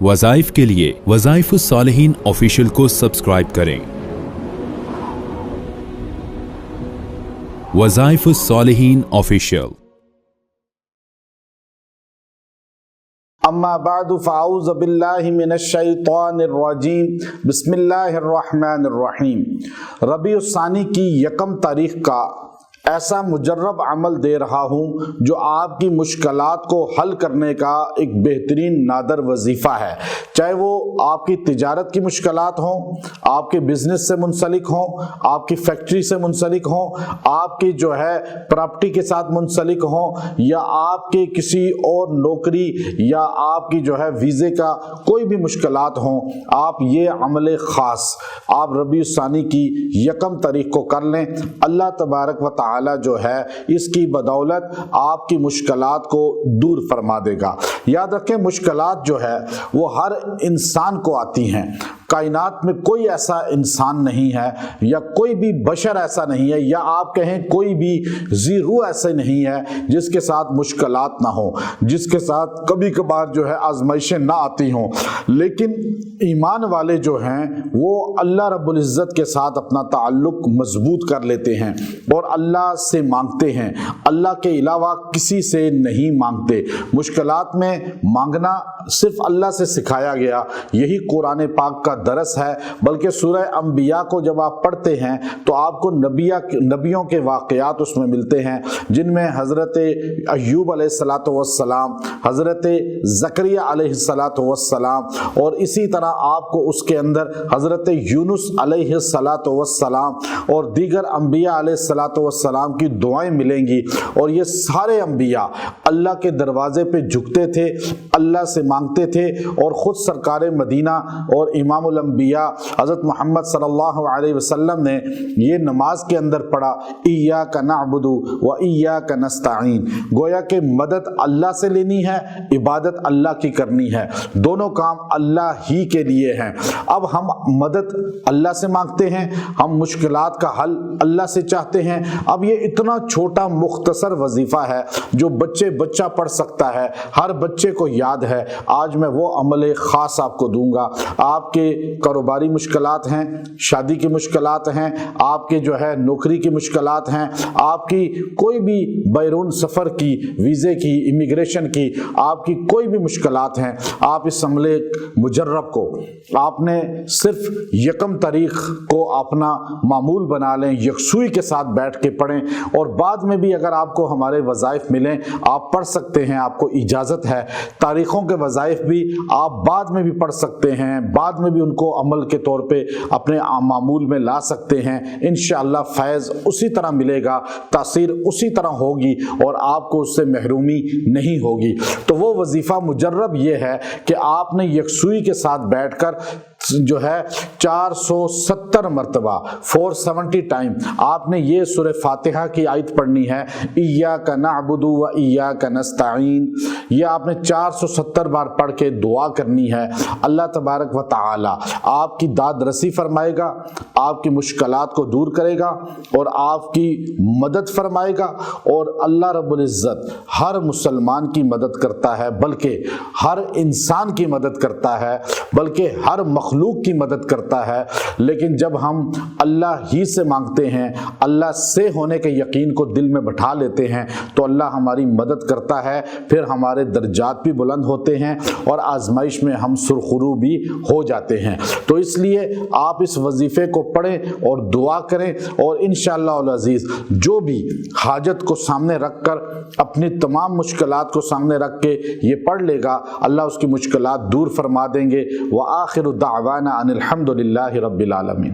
वज़ाइफ के लिए वज़ाइफुस्सालिहीन ऑफिशियल को सब्सक्राइब करें। वज़ाइफुस्सालिहीन ऑफिशियल। अम्मा बादु फ़अऊज़ु बिल्लाहि मिनश्शैतानिर्रजीम बिस्मिल्लाहिर्रहमानिर्रहीम। रबीउस्सानी की 1 तारीख का ऐसा मुजर्रब अमल दे रहा हूँ जो आपकी मुश्किलात को हल करने का एक बेहतरीन नादर वजीफ़ा है। चाहे वो आपकी तिजारत की मुश्किलात हों, आपके बिजनेस से मुंसलिक हों, आपकी फैक्ट्री से मुंसलिक हों, आपकी जो है प्रॉपर्टी के साथ मुंसलिक हों, या आपके किसी और नौकरी या आपकी जो है वीज़े का कोई भी मुश्किलात हों, आप ये अमल ख़ास आप रबीउस्सानी की 1 तारीख को कर लें। अल्लाह तबारक व तआला जो है इसकी बदौलत आपकी मुश्किलात को दूर फरमा देगा। याद रखें, मुश्किलात जो है वो हर इंसान को आती हैं। कायनात में कोई ऐसा इंसान नहीं है या कोई भी बशर ऐसा नहीं है, या आप कहें कोई भी ज़ीरो ऐसे नहीं है जिसके साथ मुश्किलात ना हो, जिसके साथ कभी कभार जो है आजमाइशें ना आती हों। लेकिन ईमान वाले जो हैं वो अल्लाह रब्बुल इज़्ज़त के साथ अपना ताल्लुक मजबूत कर लेते हैं और अल्लाह से मांगते हैं, अल्लाह के अलावा किसी से नहीं मांगते। मुश्किलात में मांगना सिर्फ अल्लाह से सिखाया गया, यही कुरान पाक का दरस है। बल्कि सूरह अंबिया को जब आप पढ़ते हैं तो आपको नबियों के वाक़यात उसमें मिलते हैं, जिनमें हज़रत अय्यूब अलैहिस्सलातु वस्सलाम, हज़रत ज़करिया अलैहिस्सलातु वस्सलाम, और इसी तरह आपको उसके अंदर हज़रत यूनुस अलैहिस्सलातु वस्सलाम और दीगर अंबिया अलैहिस्सलातु वस्सलाम की दुआएं मिलेंगी। और ये सारे अंबिया अल्लाह के दरवाजे पे झुकते थे, अल्लाह से मांगते थे, और ख़ुद सरकार मदीना और इमामुल अंबिया हज़रत मोहम्मद सल्लल्लाहु अलैहि वसल्लम ने ये नमाज के अंदर पढ़ा, इय्याका नअबुदु व इय्याका नस्तईन। गोया कि मदद अल्लाह से लेनी है, इबादत अल्लाह की करनी है, दोनों काम अल्लाह ही के लिए हैं। अब हम मदद अल्लाह से मांगते हैं, हम मुश्किलात का हल अल्लाह से चाहते हैं। अब ये इतना छोटा मुख्तसर वजीफ़ा है जो बच्चा पढ़ सकता है, हर बच्चे को याद है। आज मैं वो अमल ख़ास आपको दूंगा। आपके कारोबारी मुश्किलात हैं, शादी की मुश्किलात हैं, आपके जो है नौकरी की मुश्किलात हैं, आपकी कोई भी बैरून सफ़र की, वीज़े की, इमिग्रेशन की, आपकी कोई भी मुश्किलात हैं, आप इस अमले मुजर्रब को आपने सिर्फ 1 तारीख को अपना मामूल बना लें, यकसुई के साथ बैठ के पढ़ें। और बाद में भी अगर आपको हमारे वज़ाइफ मिलें आप पढ़ सकते हैं, आपको इजाज़त है। तारीख़ों के वज़ाइफ भी आप बाद में भी पढ़ सकते हैं, बाद में भी उनको अमल के तौर पे अपने मामूल में ला सकते हैं। इंशाअल्लाह फैज़ उसी तरह मिलेगा, तासीर उसी तरह होगी और आपको उससे महरूमी नहीं होगी। तो वो वजीफ़ा मुजर्रब ये है कि आपने यकसुई के साथ बैठकर जो है 470 मरतबा 470 टाइम आपने ये सूरह फातिहा की आयत पढ़नी है, इय्याका नअबुदु व इय्याका नस्तईन। ये आपने 470 बार पढ़ के दुआ करनी है। अल्लाह तबारक व तआला आपकी दाद रसी फरमाएगा, आपकी मुश्किलात को दूर करेगा और आपकी मदद फरमाएगा। और अल्लाह रब्बुल इज़्ज़त हर मुसलमान की मदद करता है, बल्कि हर इंसान की मदद करता है, बल्कि हर मखलूक की मदद करता है। लेकिन जब हम अल्लाह ही से मांगते हैं, अल्लाह से होने के यकीन को दिल में बैठा लेते हैं, तो अल्लाह हमारी मदद करता है। फिर हमारे दर्जात भी बुलंद होते हैं और आजमाइश में हम सुरखरू भी हो जाते हैं। तो इसलिए आप इस वजीफ़े को पढ़ें और दुआ करें, और इंशाअल्लाह अल अज़ीज़ जो भी हाजत को सामने रख कर, अपनी तमाम मुश्किलात को सामने रख के ये पढ़ लेगा, अल्लाह उसकी मुश्किलात दूर फरमा देंगे। व आखिरु दावाना अनिल हम्दुलिल्लाहि रब्बिल आलमीन।